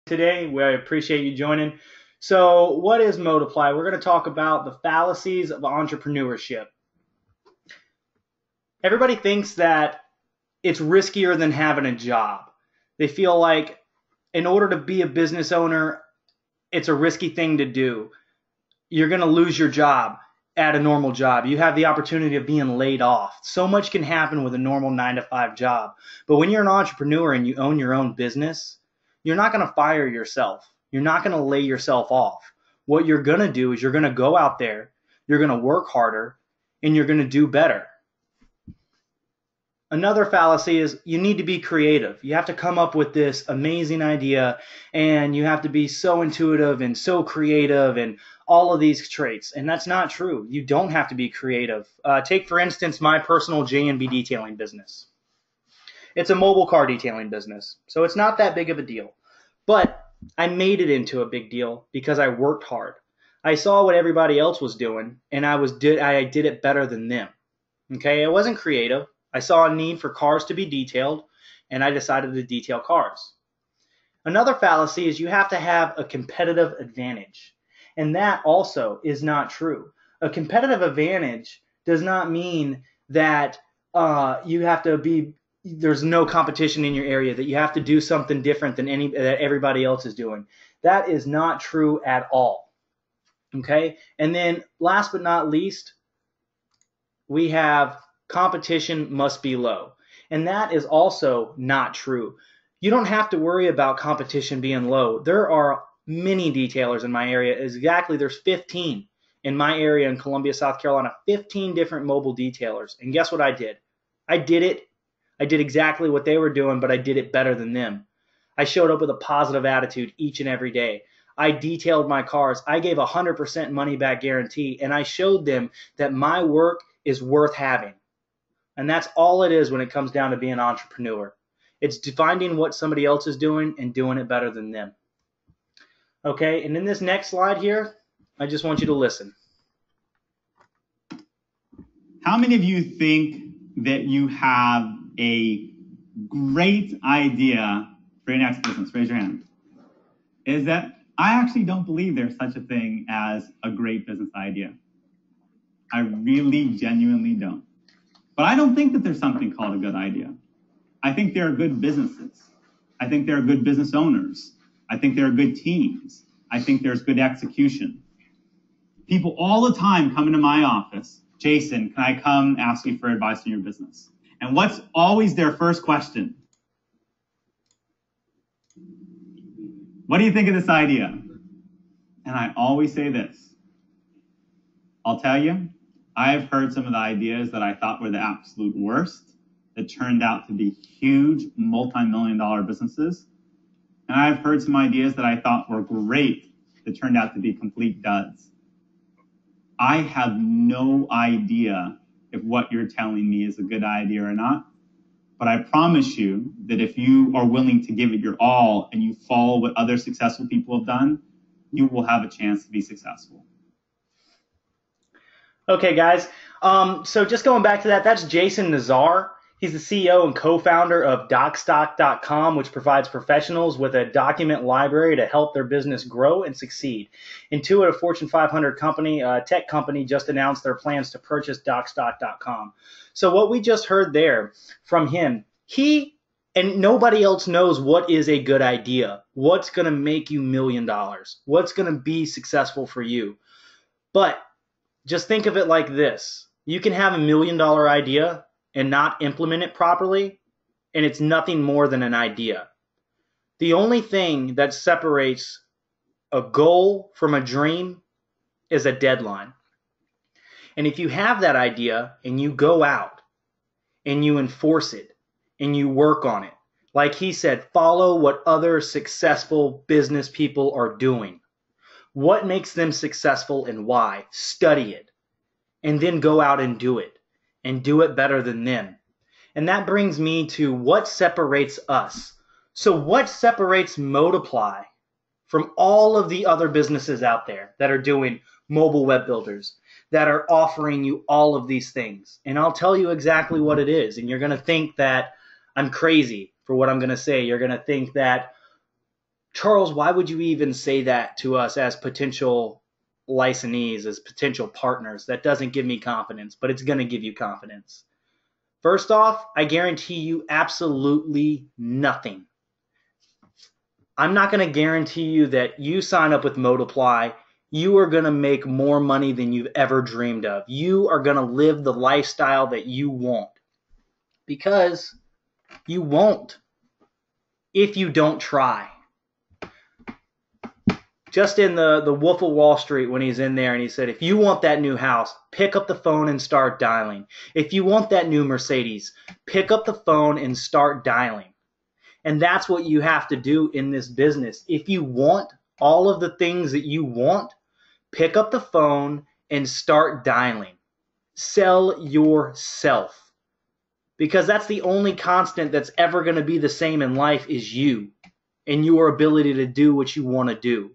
Today. We appreciate you joining. So what is Multiply? We're going to talk about the fallacies of entrepreneurship. Everybody thinks that it's riskier than having a job. They feel like in order to be a business owner, it's a risky thing to do. You're going to lose your job at a normal job. You have the opportunity of being laid off. So much can happen with a normal 9-to-5 job. But when you're an entrepreneur and you own your own business, you're not going to fire yourself. You're not going to lay yourself off. What you're going to do is you're going to go out there, you're going to work harder, and you're going to do better. Another fallacy is you need to be creative. You have to come up with this amazing idea, and you have to be so intuitive and so creative and all of these traits. And that's not true. You don't have to be creative. Take, for instance, my personal J&B detailing business. It's a mobile car detailing business, so it's not that big of a deal. But I made it into a big deal because I worked hard. I saw what everybody else was doing, and I did it better than them. Okay, I wasn't creative. I saw a need for cars to be detailed, and I decided to detail cars. Another fallacy is you have to have a competitive advantage, and that also is not true. A competitive advantage does not mean that you have to be there's no competition in your area, that you have to do something different than that everybody else is doing. That is not true at all. Okay? And then last but not least, we have competition must be low. And that is also not true. You don't have to worry about competition being low. There are many detailers in my area. There's 15 in my area in Columbia, South Carolina, 15 different mobile detailers. And guess what I did? I did exactly what they were doing, but I did it better than them. I showed up with a positive attitude each and every day. I detailed my cars. I gave 100% money back guarantee, and I showed them that my work is worth having. And that's all it is when it comes down to being an entrepreneur. It's finding what somebody else is doing and doing it better than them. Okay, and in this next slide here, I just want you to listen. How many of you think that you have a great idea for your next business? Raise your hand. Is that I actually don't believe there's such a thing as a great business idea. I really genuinely don't. But I don't think that there's something called a good idea. I think there are good businesses. I think there are good business owners. I think there are good teams. I think there's good execution. People all the time come into my office, Jason, can I come ask you for advice on your business? And what's always their first question? What do you think of this idea? And I always say this. I'll tell you, I've heard some of the ideas that I thought were the absolute worst that turned out to be huge multi-million-dollar businesses. And I've heard some ideas that I thought were great that turned out to be complete duds. I have no idea if what you're telling me is a good idea or not. But I promise you that if you are willing to give it your all and you follow what other successful people have done, you will have a chance to be successful. Okay, guys. So just going back to that, that's Jason Nazar. He's the CEO and co-founder of DocStock.com, which provides professionals with a document library to help their business grow and succeed. Intuit, a Fortune 500 company, tech company, just announced their plans to purchase DocStock.com. So what we just heard there from him, he and nobody else knows what is a good idea, what's going to make you $1 million, what's going to be successful for you. But just think of it like this. You can have $1 million idea and not implement it properly, and it's nothing more than an idea. The only thing that separates a goal from a dream is a deadline. And if you have that idea and you go out and you enforce it and you work on it, like he said, follow what other successful business people are doing. What makes them successful and why? Study it. And then go out and do it. And do it better than them. And that brings me to what separates us. So what separates Multiply from all of the other businesses out there that are doing mobile web builders, that are offering you all of these things? And I'll tell you exactly what it is. And you're going to think that I'm crazy for what I'm going to say. You're going to think that Charles, why would you even say that to us as potential licensees, as potential partners? That doesn't give me confidence, but it's going to give you confidence. First off, I guarantee you absolutely nothing. I'm not going to guarantee you that you sign up with Multiply, you are going to make more money than you've ever dreamed of. You are going to live the lifestyle that you want, because you won't if you don't try. Just in the Wolf of Wall Street, when he's in there and he said, if you want that new house, pick up the phone and start dialing. If you want that new Mercedes, pick up the phone and start dialing. And that's what you have to do in this business. If you want all of the things that you want, pick up the phone and start dialing. Sell yourself. Because that's the only constant that's ever going to be the same in life, is you and your ability to do what you want to do.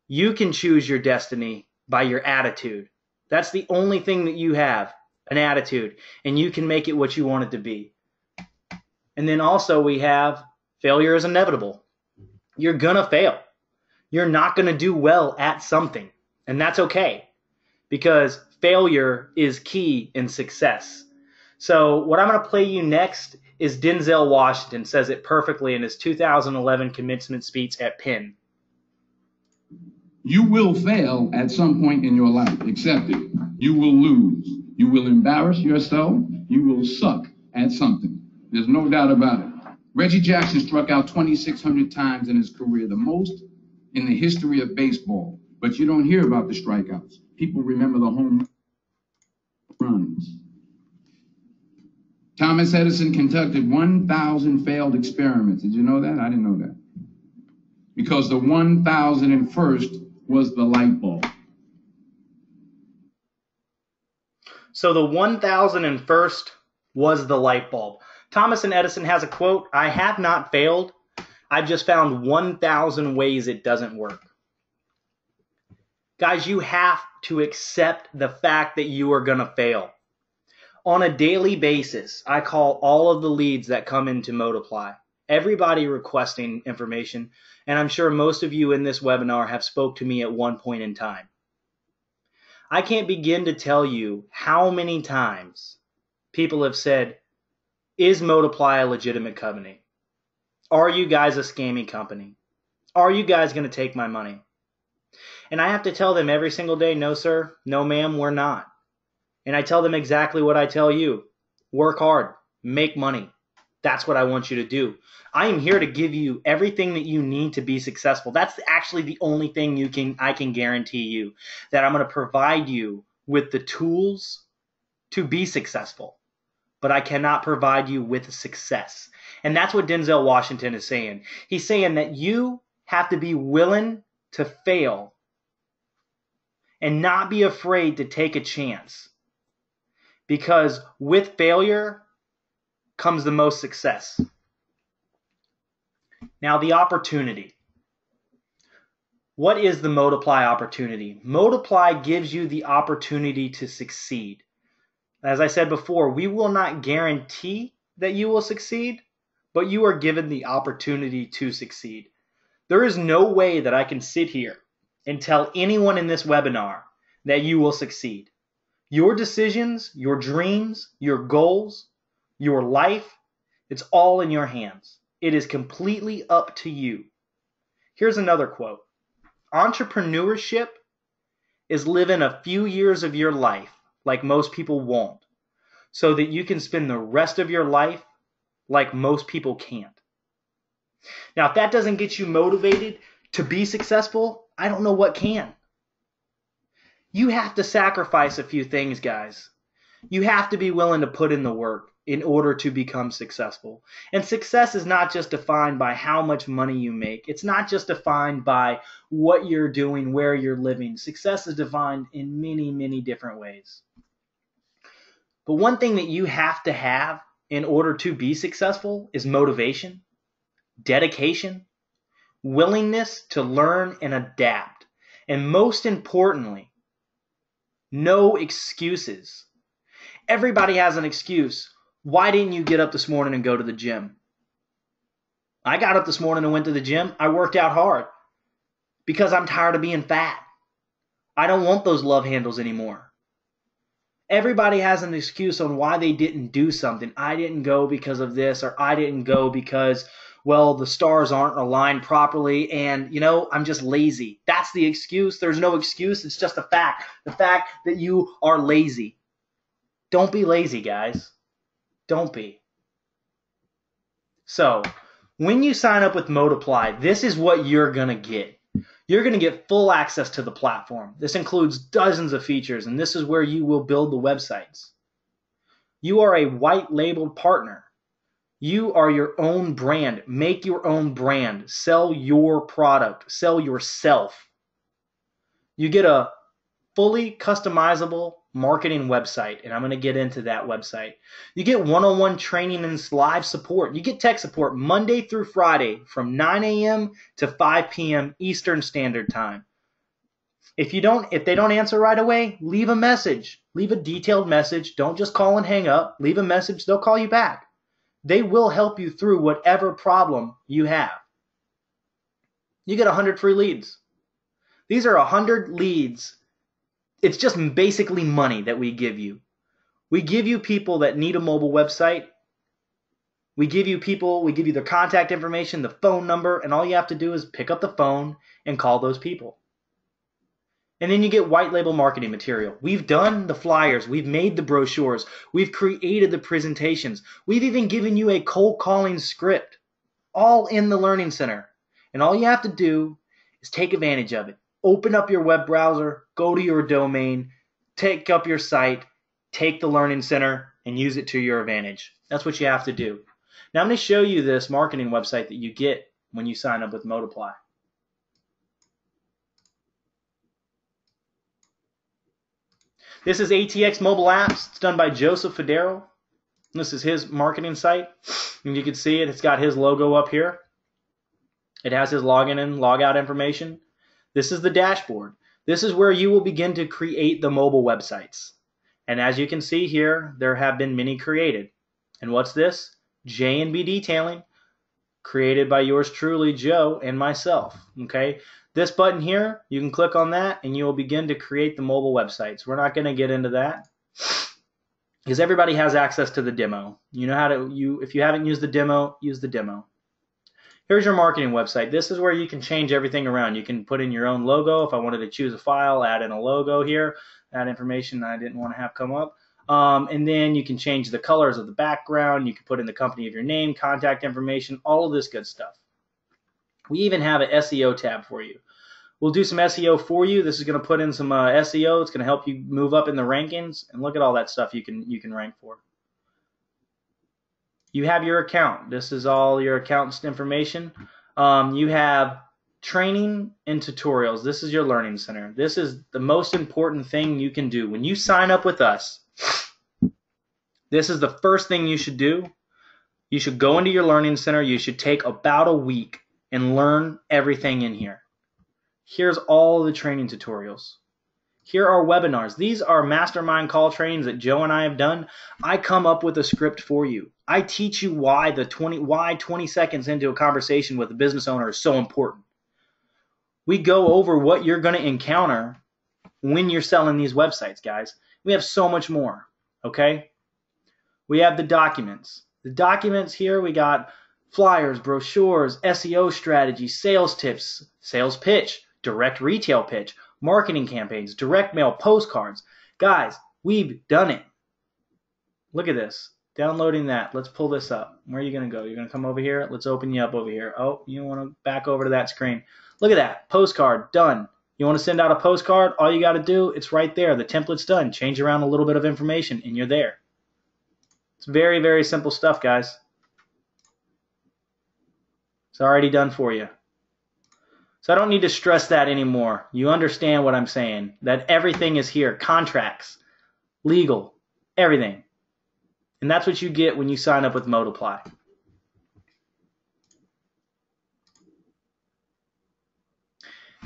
You can choose your destiny by your attitude. That's the only thing that you have, an attitude, and you can make it what you want it to be. And then also we have failure is inevitable. You're going to fail. You're not going to do well at something, and that's okay, because failure is key in success. So what I'm going to play you next is Denzel Washington says it perfectly in his 2011 commencement speech at Penn. You will fail at some point in your life. Accept it. You will lose. You will embarrass yourself. You will suck at something. There's no doubt about it. Reggie Jackson struck out 2,600 times in his career, the most in the history of baseball. But you don't hear about the strikeouts. People remember the home runs. Thomas Edison conducted 1,000 failed experiments. Did you know that? I didn't know that. Because the 1,001st was the light bulb. So the 1,001st was the light bulb. Thomas and Edison has a quote, "I have not failed. I've just found 1,000 ways it doesn't work." Guys, you have to accept the fact that you are going to fail. On a daily basis, I call all of the leads that come into Multiply. Everybody requesting information, and I'm sure most of you in this webinar have spoke to me at one point in time. I can't begin to tell you how many times people have said, is Multiply a legitimate company? Are you guys a scammy company? Are you guys going to take my money? And I have to tell them every single day, no sir, no ma'am, we're not. And I tell them exactly what I tell you. Work hard, make money. That's what I want you to do. I am here to give you everything that you need to be successful. That's actually the only thing I can guarantee you, that I'm going to provide you with the tools to be successful. But I cannot provide you with success. And that's what Denzel Washington is saying. He's saying that you have to be willing to fail and not be afraid to take a chance. Because with failure comes the most success. Now, the opportunity. What is the Multiply opportunity? Multiply gives you the opportunity to succeed. As I said before, we will not guarantee that you will succeed, but you are given the opportunity to succeed. There is no way that I can sit here and tell anyone in this webinar that you will succeed. Your decisions, your dreams, your goals, your life, it's all in your hands. It is completely up to you. Here's another quote. Entrepreneurship is living a few years of your life like most people won't, so that you can spend the rest of your life like most people can't. Now, if that doesn't get you motivated to be successful, I don't know what can. You have to sacrifice a few things, guys. You have to be willing to put in the work in order to become successful. And success is not just defined by how much money you make. It's not just defined by what you're doing, where you're living. Success is defined in many, many different ways. But one thing that you have to have in order to be successful is motivation, dedication, willingness to learn and adapt, and most importantly, no excuses. Everybody has an excuse. Why didn't you get up this morning and go to the gym? I got up this morning and went to the gym. I worked out hard because I'm tired of being fat. I don't want those love handles anymore. Everybody has an excuse on why they didn't do something. I didn't go because of this, or I didn't go because, well, the stars aren't aligned properly, and, I'm just lazy. That's the excuse. There's no excuse. It's just a fact. The fact that you are lazy. Don't be lazy, guys. Don't be. So, when you sign up with Multiply, this is what you're going to get. You're going to get full access to the platform. This includes dozens of features, and this is where you will build the websites. You are a white labeled partner. You are your own brand. Make your own brand. Sell your product. Sell yourself. You get a fully customizable marketing website, and I'm going to get into that website. You get one-on-one training and live support. You get tech support Monday through Friday from 9 a.m. to 5 p.m. Eastern Standard Time. If they don't answer right away, leave a message. Leave a detailed message. Don't just call and hang up. Leave a message. They'll call you back. They will help you through whatever problem you have. You get 100 free leads. These are 100 leads. It's just basically money that we give you. We give you people that need a mobile website. We give you their contact information, the phone number, and all you have to do is pick up the phone and call those people. And then you get white label marketing material. We've done the flyers. We've made the brochures. We've created the presentations. We've even given you a cold calling script, all in the Learning Center. And all you have to do is take advantage of it. Open up your web browser, go to your domain, take up your site, take the Learning Center, and use it to your advantage. That's what you have to do. Now I'm going to show you this marketing website that you get when you sign up with Multiply. This is ATX Mobile Apps. It's done by Joseph Federo. This is his marketing site. And you can see it. It's got his logo up here. It has his login and logout information. This is the dashboard. This is where you will begin to create the mobile websites. And as you can see here, there have been many created. And what's this? J&B Detailing, created by yours truly, Joe, and myself. Okay? This button here, you can click on that and you will begin to create the mobile websites. We're not going to get into that because everybody has access to the demo. You know how to, if you haven't used the demo, use the demo. Here's your marketing website. This is where you can change everything around. You can put in your own logo. If I wanted to choose a file, add in a logo here, add information I didn't want to have come up. And then you can change the colors of the background. You can put in the company of your name, contact information, all of this good stuff. We even have an SEO tab for you. We'll do some SEO for you. This is going to put in some SEO. It's going to help you move up in the rankings. And look at all that stuff you can rank for. You have your account. This is all your account's information. You have training and tutorials. This is your Learning Center. This is the most important thing you can do. When you sign up with us, this is the first thing you should do. You should go into your Learning Center. You should take about a week and learn everything in here. Here's all the training tutorials. Here are webinars. These are mastermind call trainings that Joe and I have done. I come up with a script for you. I teach you why 20 seconds into a conversation with a business owner is so important. We go over what you're going to encounter when you're selling these websites, guys. We have so much more, okay? We have the documents. The documents here, we got flyers, brochures, SEO strategy, sales tips, sales pitch, direct retail pitch, marketing campaigns, direct mail, postcards. Guys, we've done it. Look at this. Downloading that. Let's pull this up. Where are you going to go? You're going to come over here. Let's open you up over here. Oh, you want to back over to that screen. Look at that. Postcard. Done. You want to send out a postcard? All you got to do, it's right there. The template's done. Change around a little bit of information, and you're there. It's very, very simple stuff, guys. It's already done for you. So I don't need to stress that anymore. You understand what I'm saying, that everything is here. Contracts, legal, everything. And that's what you get when you sign up with Multiply.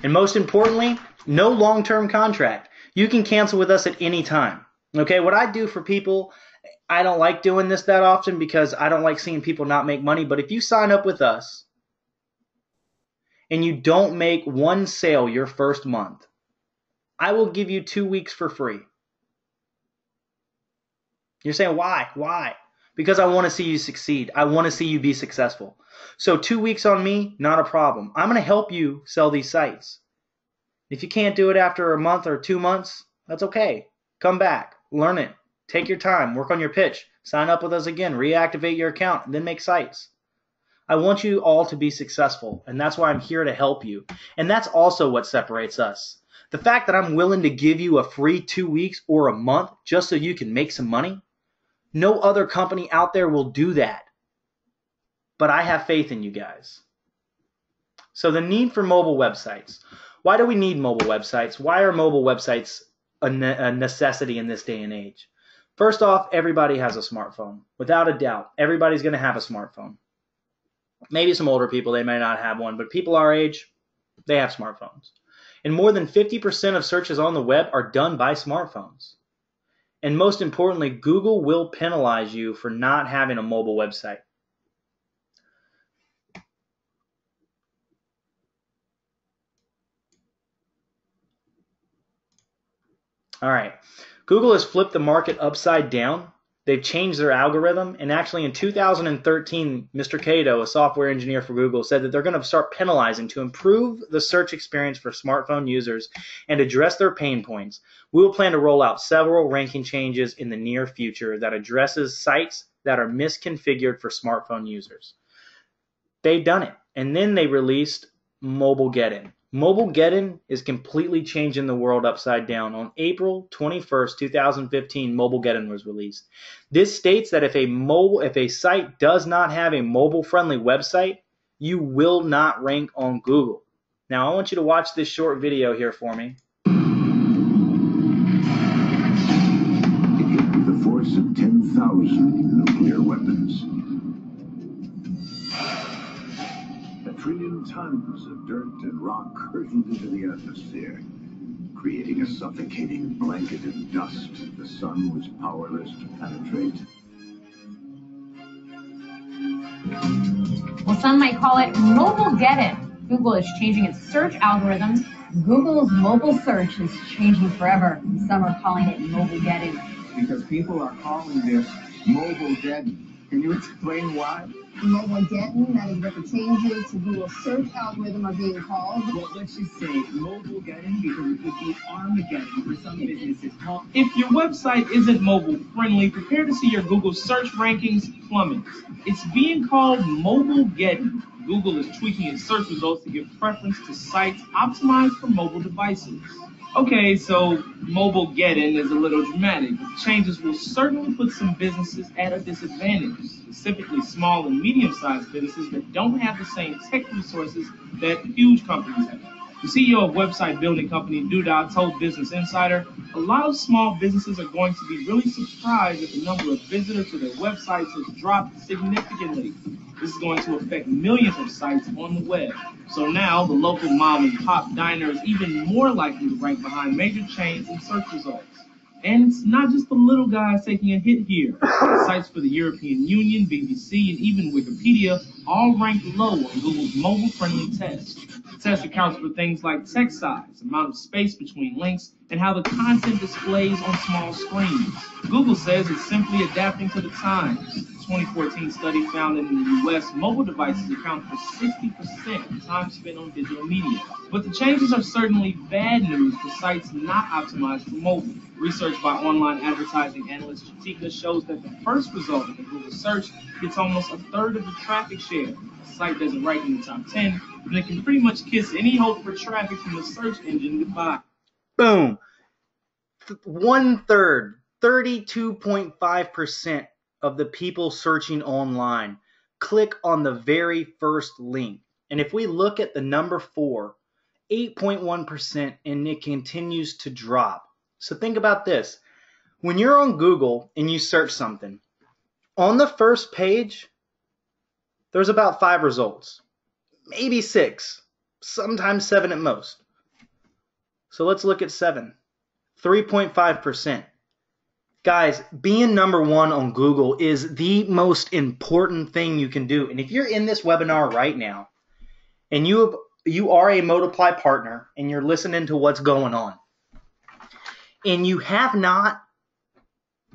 And most importantly, no long-term contract. You can cancel with us at any time. Okay, what I do for people, I don't like doing this that often because I don't like seeing people not make money. But if you sign up with us, and you don't make one sale your first month, I will give you 2 weeks for free. You're saying, why? Why? Because I want to see you succeed. I want to see you be successful. So 2 weeks on me, not a problem. I'm going to help you sell these sites. If you can't do it after a month or 2 months, that's okay. Come back, learn it, take your time, work on your pitch, sign up with us again, reactivate your account, and then make sites. I want you all to be successful, and that's why I'm here to help you. And that's also what separates us. The fact that I'm willing to give you a free 2 weeks or a month just so you can make some money, no other company out there will do that. But I have faith in you guys. So the need for mobile websites. Why do we need mobile websites? Why are mobile websites a necessity in this day and age? First off, everybody has a smartphone. Without a doubt, everybody's going to have a smartphone. Maybe some older people, they may not have one, but people our age, they have smartphones. And more than 50% of searches on the web are done by smartphones. And most importantly, Google will penalize you for not having a mobile website. All right. Google has flipped the market upside down. They've changed their algorithm. And actually in 2013, Mr. Cato, a software engineer for Google, said that they're going to start penalizing to improve the search experience for smartphone users and address their pain points. We will plan to roll out several ranking changes in the near future that addresses sites that are misconfigured for smartphone users. They've done it. And then they released Mobile Get-In. Mobile Get-In is completely changing the world upside down. On April 21st, 2015, Mobile Get-In was released. This states that if a site does not have a mobile-friendly website, you will not rank on Google. Now, I want you to watch this short video here for me. It could be the force of 10,000 nuclear weapons. 1 trillion tons of dirt and rock hurtled into the atmosphere, creating a suffocating blanket of dust the sun was powerless to penetrate. Well, some might call it Mobile Get-In. Google is changing its search algorithms. Google's mobile search is changing forever. Some are calling it Mobile Get-In. Because people are calling this Mobile Get-In. Can you explain why? Mobile Get-In, that is what the changes to Google's search algorithm are being called. Well, let's just say Mobile Get-In because it could be Armageddon for some businesses. If your website isn't mobile friendly, prepare to see your Google search rankings plummet. It's being called Mobile Get-In. Google is tweaking its search results to give preference to sites optimized for mobile devices. Okay, so Mobile Get-In is a little dramatic. The changes will certainly put some businesses at a disadvantage, specifically small and medium-sized businesses that don't have the same tech resources that huge companies have. The CEO of website building company Duda told Business Insider, a lot of small businesses are going to be really surprised that the number of visitors to their websites has dropped significantly. This is going to affect millions of sites on the web. So now the local mom and pop diner is even more likely to rank behind major chains in search results. And it's not just the little guys taking a hit here. Sites for the European Union, BBC, and even Wikipedia all ranked low on Google's mobile-friendly test. The test accounts for things like text size, amount of space between links, and how the content displays on small screens. Google says it's simply adapting to the times. A 2014 study found that in the U.S., mobile devices account for 60% of time spent on digital media. But the changes are certainly bad news for sites not optimized for mobile. Research by online advertising analyst Chatika shows that the first result of the Google search gets almost a third of the traffic share. The site doesn't rank in the top 10, and it can pretty much kiss any hope for traffic from the search engine goodbye. Boom. 1/3, 32.5% of the people searching online click on the very first link. And if we look at the number 4, 8.1%, and it continues to drop. So think about this. When you're on Google and you search something, on the first page, there's about 5 results, maybe 6, sometimes 7 at most. So let's look at 7, 3.5%. Guys, being number 1 on Google is the most important thing you can do. And if you're in this webinar right now and you have you are a Multiply partner and you're listening to what's going on, and you have not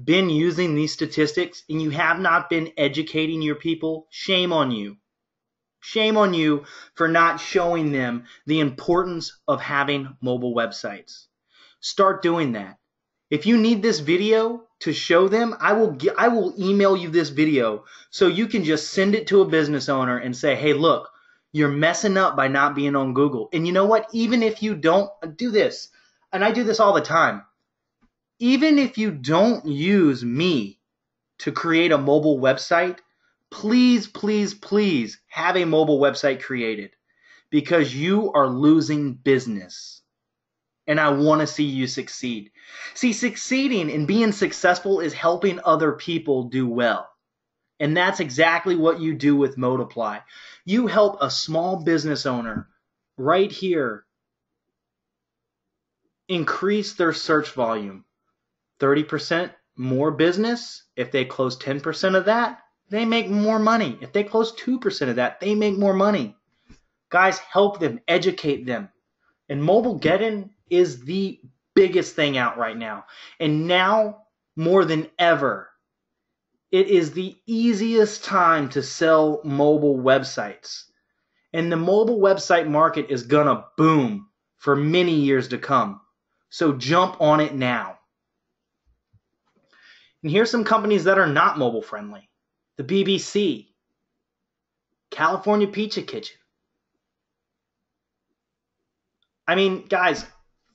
been using these statistics and you have not been educating your people, shame on you. Shame on you for not showing them the importance of having mobile websites. Start doing that. If you need this video to show them, I will email you this video so you can just send it to a business owner and say, hey, look, you're messing up by not being on Google. And you know what? Even if you don't do this, and I do this all the time, even if you don't use me to create a mobile website, please, please, please have a mobile website created, because you are losing business. And I want to see you succeed. See, succeeding and being successful is helping other people do well. And that's exactly what you do with Multiply. You help a small business owner right here increase their search volume. 30% more business. If they close 10% of that, they make more money. If they close 2% of that, they make more money. Guys, help them, educate them. And mobile get-in is the biggest thing out right now. And now, more than ever, it is the easiest time to sell mobile websites. And the mobile website market is going to boom for many years to come. So jump on it now. And here's some companies that are not mobile friendly. The BBC, California Pizza Kitchen. I mean, guys,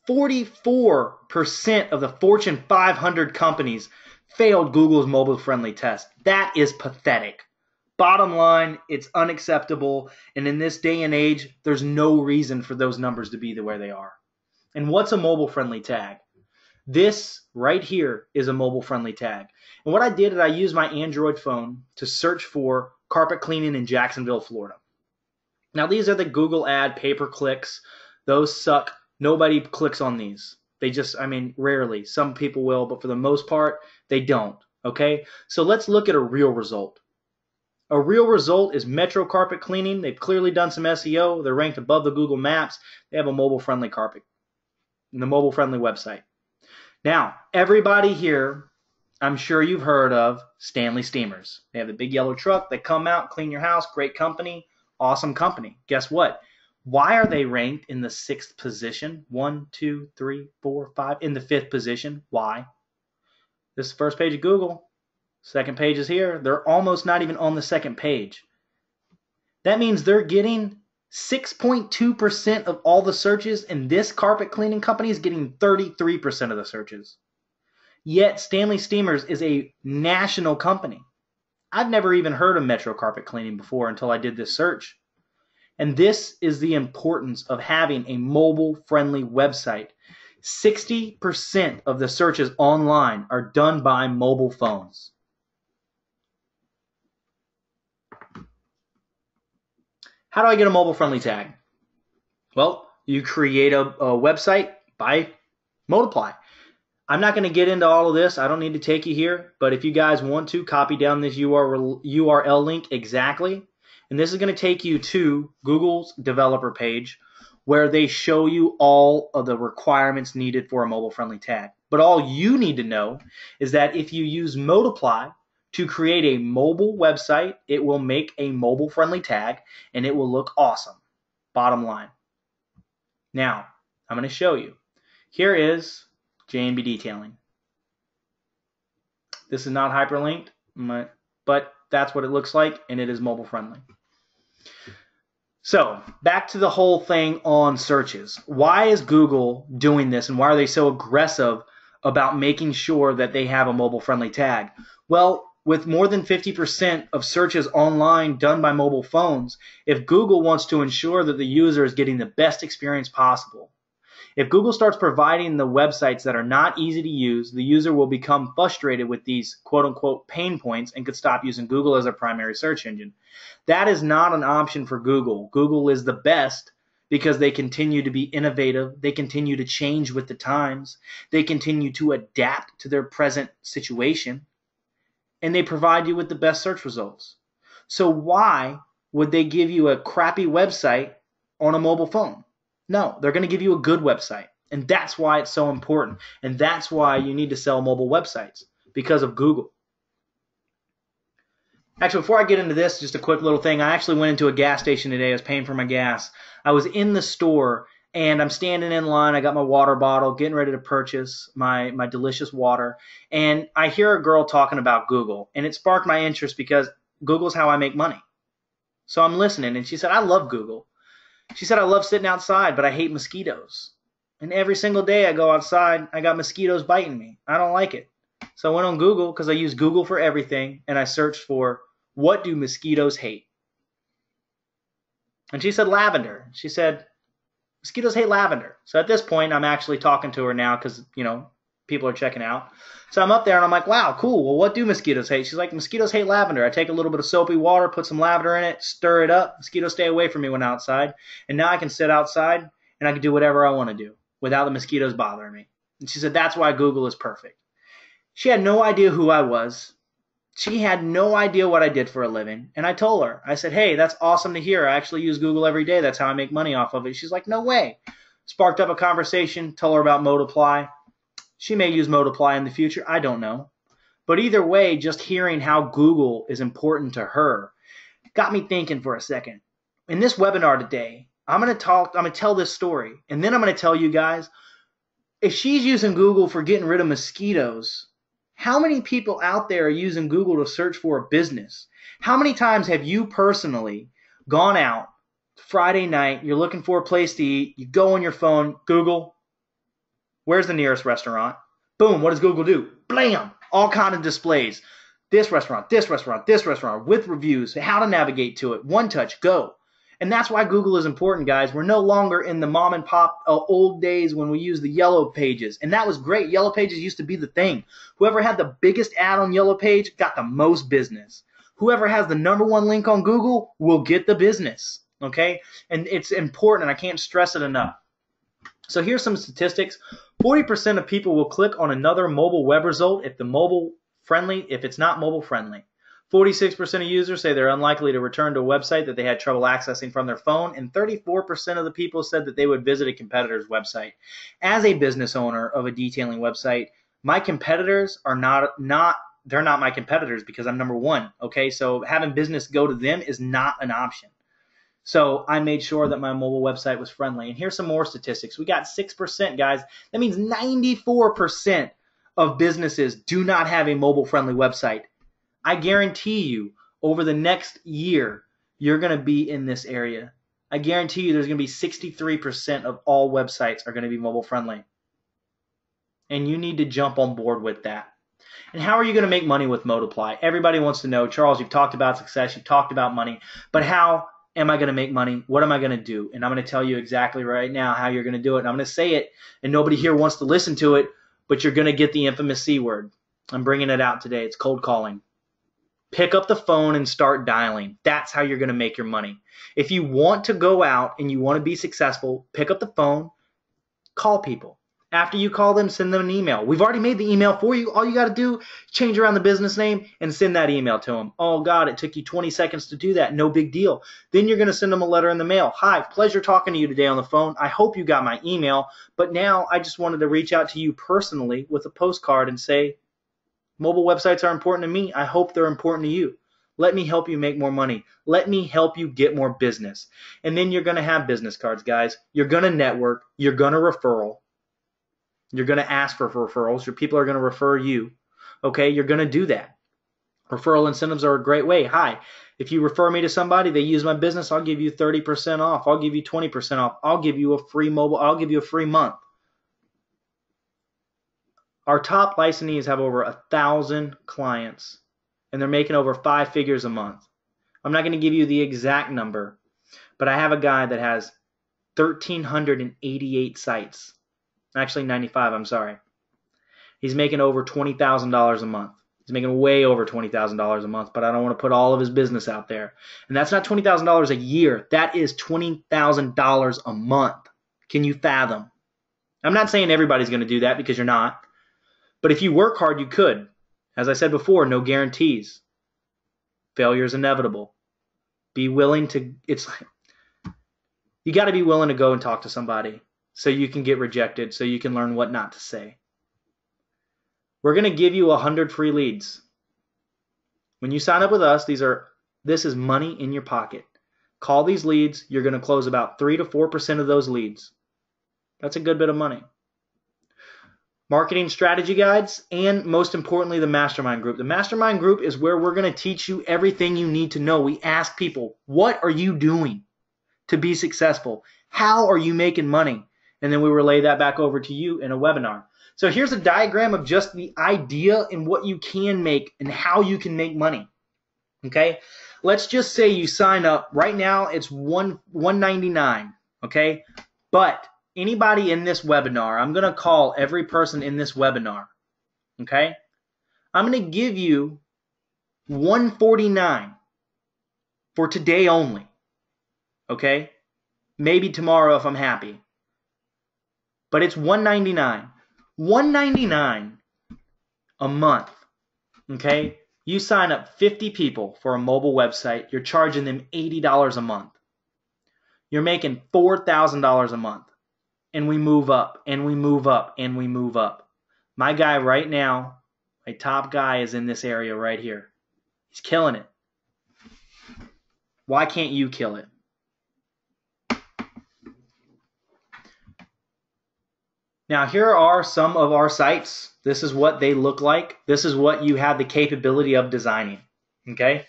44% of the Fortune 500 companies failed Google's mobile-friendly test. That is pathetic. Bottom line, it's unacceptable. And in this day and age, there's no reason for those numbers to be the way they are. And what's a mobile-friendly tag? This right here is a mobile-friendly tag. And what I did is I used my Android phone to search for carpet cleaning in Jacksonville, Florida. Now, these are the Google ad pay-per-clicks. Those suck. Nobody clicks on these. They just, rarely. Some people will, but for the most part, they don't. Okay? So let's look at a real result. A real result is Metro Carpet Cleaning. They've clearly done some SEO. They're ranked above the Google Maps. They have a mobile-friendly carpet and the mobile-friendly website. Now, everybody here, I'm sure you've heard of Stanley Steamers. They have the big yellow truck. They come out, clean your house. Great company. Awesome company. Guess what? Why are they ranked in the 6th position? 1, 2, 3, 4, 5. In the 5th position. Why? This is the first page of Google. Second page is here. They're almost not even on the second page. That means they're getting 6.2% of all the searches, and this carpet cleaning company is getting 33% of the searches. Yet Stanley Steamers is a national company. I've never even heard of Metro Carpet Cleaning before until I did this search. And this is the importance of having a mobile-friendly website. 60% of the searches online are done by mobile phones. How do I get a mobile-friendly tag? Well, you create a website by Multiply. I'm not going to get into all of this. I don't need to take you here. But if you guys want to, copy down this URL link exactly. And this is going to take you to Google's developer page where they show you all of the requirements needed for a mobile-friendly tag. But all you need to know is that if you use Multiply to create a mobile website, it will make a mobile-friendly tag and it will look awesome. Bottom line. Now, I'm going to show you. Here is J&B Detailing. This is not hyperlinked, but that's what it looks like, and it is mobile-friendly. So, back to the whole thing on searches. Why is Google doing this, and why are they so aggressive about making sure that they have a mobile-friendly tag? Well, with more than 50% of searches online done by mobile phones, if Google wants to ensure that the user is getting the best experience possible, if Google starts providing the websites that are not easy to use, the user will become frustrated with these quote-unquote pain points and could stop using Google as their primary search engine. That is not an option for Google. Google is the best because they continue to be innovative. They continue to change with the times. They continue to adapt to their present situation. And they provide you with the best search results. So why would they give you a crappy website on a mobile phone. No, they're going to give you a good website. And that's why it's so important. And that's why you need to sell mobile websites, because of Google. Actually, before I get into this, just a quick little thing. I actually went into a gas station today. I was paying for my gas. I was in the store, and I'm standing in line. I got my water bottle, getting ready to purchase my delicious water. And I hear a girl talking about Google, and it sparked my interest because Google's how I make money. So I'm listening, and she said, I love Google. She said, I love sitting outside, but I hate mosquitoes. And every single day I go outside, I got mosquitoes biting me. I don't like it. So I went on Google, because I use Google for everything, and I searched for, what do mosquitoes hate? And she said lavender. She said, mosquitoes hate lavender. So at this point, I'm actually talking to her now because, people are checking out. So I'm up there and I'm like, wow, cool. Well, what do mosquitoes hate? She's like, mosquitoes hate lavender. I take a little bit of soapy water, put some lavender in it, stir it up. Mosquitoes stay away from me when outside. And now I can sit outside and I can do whatever I want to do without the mosquitoes bothering me. And she said, that's why Google is perfect. She had no idea who I was. She had no idea what I did for a living. And I told her, I said, hey, that's awesome to hear. I actually use Google every day. That's how I make money off of it. She's like, no way. Sparked up a conversation, told her about Multiply. She may use Multiply in the future. I don't know. But either way, just hearing how Google is important to her got me thinking for a second. In this webinar today, I'm going to tell this story. And then I'm going to tell you guys, if she's using Google for getting rid of mosquitoes, how many people out there are using Google to search for a business? How many times have you personally gone out Friday night, you're looking for a place to eat, you go on your phone, Google, where's the nearest restaurant? Boom, what does Google do? Blam, all kind of displays. This restaurant, this restaurant, this restaurant, with reviews, how to navigate to it, one touch, go. And that's why Google is important, guys. We're no longer in the mom and pop old days when we used the yellow pages. And that was great. Yellow pages used to be the thing. Whoever had the biggest ad on yellow page got the most business. Whoever has the #1 link on Google will get the business. Okay? And it's important, and I can't stress it enough. So here's some statistics. 40% of people will click on another mobile web result if it's not mobile friendly. 46% of users say they're unlikely to return to a website that they had trouble accessing from their phone, and 34% of the people said that they would visit a competitor's website. As a business owner of a detailing website, my competitors are they're not my competitors because I'm #1, okay? So having business go to them is not an option. So I made sure that my mobile website was friendly. And here's some more statistics. We got 6%, guys. That means 94% of businesses do not have a mobile-friendly website. I guarantee you, over the next year, you're going to be in this area. I guarantee you there's going to be 63% of all websites are going to be mobile friendly. And you need to jump on board with that. And how are you going to make money with Multiply? Everybody wants to know, Charles, you've talked about success, you've talked about money, but how am I going to make money? What am I going to do? And I'm going to tell you exactly right now how you're going to do it. And I'm going to say it, and nobody here wants to listen to it, but you're going to get the infamous C word. I'm bringing it out today. It's cold calling. Pick up the phone and start dialing. That's how you're going to make your money. If you want to go out and you want to be successful, pick up the phone, call people. After you call them, send them an email. We've already made the email for you. All you got to do, change around the business name and send that email to them. Oh, God, it took you 20 seconds to do that. No big deal. Then you're going to send them a letter in the mail. Hi, pleasure talking to you today on the phone. I hope you got my email. But now I just wanted to reach out to you personally with a postcard and say, mobile websites are important to me. I hope they're important to you. Let me help you make more money. Let me help you get more business. And then you're going to have business cards, guys. You're going to network. You're going to referral. You're going to ask for referrals. Your people are going to refer you. Okay, you're going to do that. Referral incentives are a great way. Hi, if you refer me to somebody, they use my business, I'll give you 30% off. I'll give you 20% off. I'll give you a free I'll give you a free month. Our top licensees have over 1,000 clients, and they're making over 5 figures a month. I'm not going to give you the exact number, but I have a guy that has 1,388 sites. Actually, 95, I'm sorry. He's making over $20,000 a month. He's making way over $20,000 a month, but I don't want to put all of his business out there. And that's not $20,000 a year. That is $20,000 a month. Can you fathom? I'm not saying everybody's going to do that because you're not. But if you work hard, you could. As I said before, no guarantees. Failure is inevitable. Be willing to, You got to be willing to go and talk to somebody so you can get rejected, so you can learn what not to say. We're going to give you 100 free leads. When you sign up with us, this is money in your pocket. Call these leads. You're going to close about 3 to 4% of those leads. That's a good bit of money. Marketing strategy guides, and most importantly, the mastermind group. The mastermind group is where we're going to teach you everything you need to know. We ask people, what are you doing to be successful? How are you making money? And then we relay that back over to you in a webinar. So here's a diagram of just the idea and what you can make and how you can make money. Okay? Let's just say you sign up. Right now it's $199. Okay? But anybody in this webinar, I'm going to call every person in this webinar. Okay? I'm going to give you $149 for today only. Okay? Maybe tomorrow if I'm happy. But it's $199. $199 a month. Okay? You sign up 50 people for a mobile website. You're charging them $80 a month. You're making $4,000 a month. And we move up, and we move up, and we move up. My guy right now, my top guy is in this area right here. He's killing it. Why can't you kill it? Now, here are some of our sites. This is what they look like. This is what you have the capability of designing. Okay?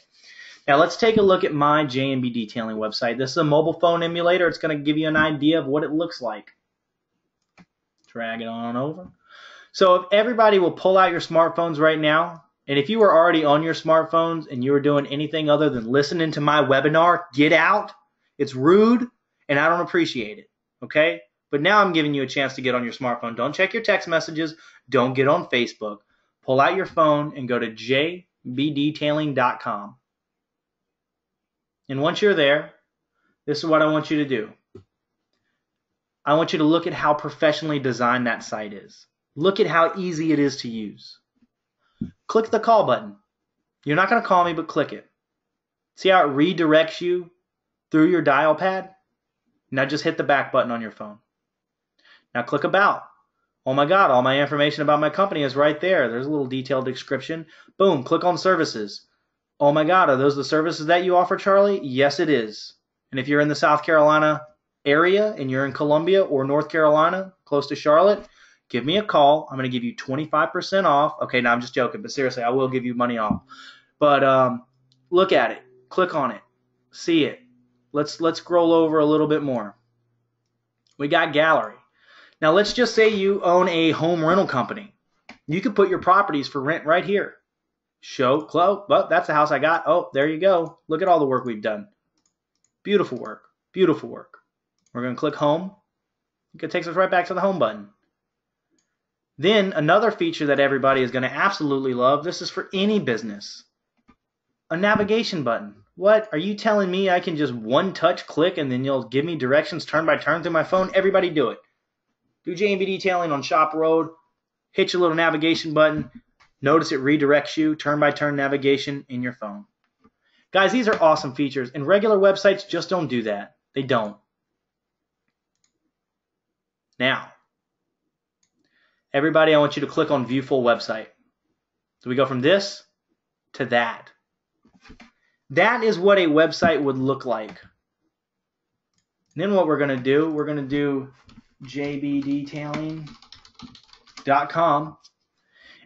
Now, let's take a look at my J&B Detailing website. This is a mobile phone emulator. It's going to give you an idea of what it looks like. Drag it on over. So if everybody will pull out your smartphones right now, and if you were already on your smartphones and you were doing anything other than listening to my webinar, get out. It's rude, and I don't appreciate it. Okay? But now I'm giving you a chance to get on your smartphone. Don't check your text messages. Don't get on Facebook. Pull out your phone and go to jbdetailing.com. And once you're there, this is what I want you to do. I want you to look at how professionally designed that site is. Look at how easy it is to use. Click the call button. You're not going to call me, but click it. See how it redirects you through your dial pad? Now just hit the back button on your phone. Now click About. Oh my God, all my information about my company is right there. There's a little detailed description. Boom, click on Services. Oh my God, are those the services that you offer, Charlie? Yes, it is. And if you're in the South Carolina area and you're in Columbia or North Carolina, close to Charlotte, give me a call. I'm going to give you 25% off. Okay, now I'm just joking, but seriously, I will give you money off. But look at it. Click on it. See it. Let's scroll over a little bit more. We got Gallery. Now let's just say you own a home rental company. You could put your properties for rent right here. Show, close. Well, that's the house I got. Oh, there you go. Look at all the work we've done. Beautiful work. Beautiful work. We're going to click Home. It takes us right back to the Home button. Then another feature that everybody is going to absolutely love, this is for any business, a navigation button. What? Are you telling me I can just one touch click and then you'll give me directions turn by turn through my phone? Everybody do it. Do J&B Detailing on Shop Road. Hit your little navigation button. Notice it redirects you turn by turn navigation in your phone. Guys, these are awesome features, and regular websites just don't do that. They don't. Now, everybody, I want you to click on View Full Website. So we go from this to that. That is what a website would look like. And then what we're going to do jbdetailing.com.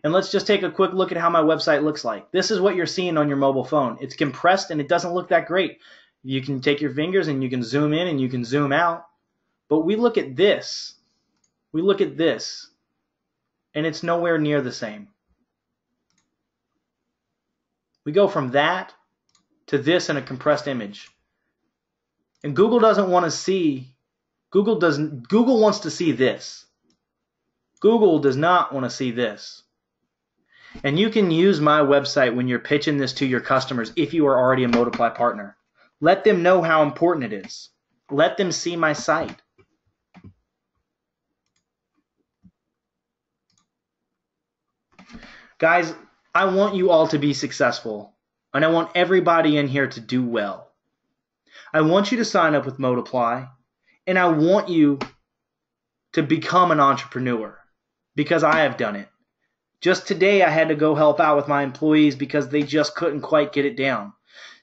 And let's just take a quick look at how my website looks like. This is what you're seeing on your mobile phone. It's compressed and it doesn't look that great. You can take your fingers and you can zoom in and you can zoom out. But we look at this. We look at this. And it's nowhere near the same. We go from that to this in a compressed image. And Google doesn't want to see, Google wants to see this. Google does not want to see this. And you can use my website when you're pitching this to your customers if you are already a Multiply partner. Let them know how important it is. Let them see my site. Guys, I want you all to be successful. And I want everybody in here to do well. I want you to sign up with Multiply. And I want you to become an entrepreneur because I have done it. Just today, I had to go help out with my employees because they just couldn't quite get it down.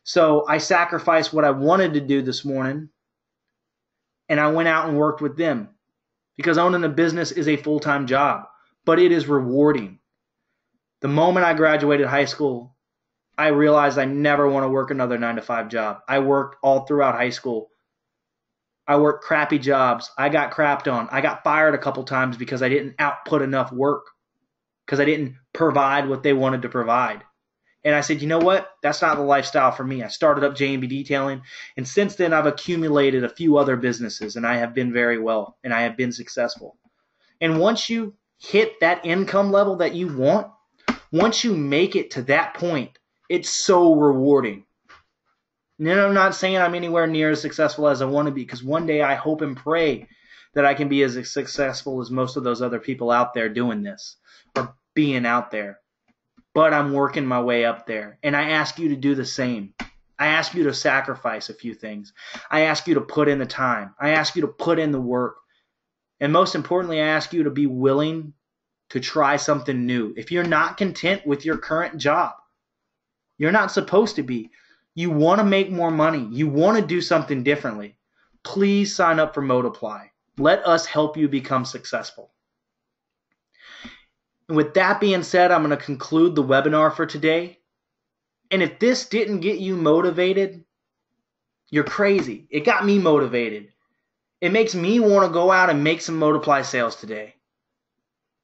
So I sacrificed what I wanted to do this morning, and I went out and worked with them because owning a business is a full-time job, but it is rewarding. The moment I graduated high school, I realized I never want to work another 9-to-5 job. I worked all throughout high school. I worked crappy jobs. I got crapped on. I got fired a couple times because I didn't output enough work, because I didn't provide what they wanted to provide. And I said, you know what? That's not the lifestyle for me. I started up J&B Detailing, and since then I've accumulated a few other businesses, and I have been very well, and I have been successful. And once you hit that income level that you want, once you make it to that point, it's so rewarding. And then I'm not saying I'm anywhere near as successful as I want to be, because one day I hope and pray that I can be as successful as most of those other people out there doing this or being out there. But I'm working my way up there, and I ask you to do the same. I ask you to sacrifice a few things. I ask you to put in the time. I ask you to put in the work. And most importantly, I ask you to be willing to try something new. If you're not content with your current job, you're not supposed to be. You want to make more money. You want to do something differently. Please sign up for Multiply. Let us help you become successful. And with that being said, I'm going to conclude the webinar for today. And if this didn't get you motivated, you're crazy. It got me motivated. It makes me want to go out and make some Multiply sales today.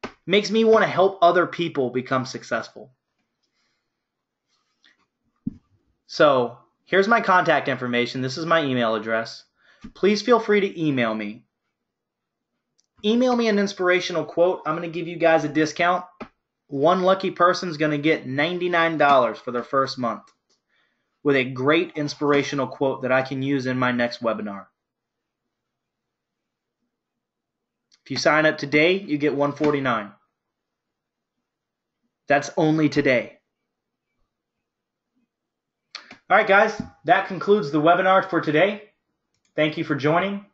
It makes me want to help other people become successful. So here's my contact information. This is my email address. Please feel free to email me. Email me an inspirational quote. I'm going to give you guys a discount. One lucky person is going to get $99 for their first month with a great inspirational quote that I can use in my next webinar. If you sign up today, you get $149. That's only today. All right, guys, that concludes the webinar for today. Thank you for joining.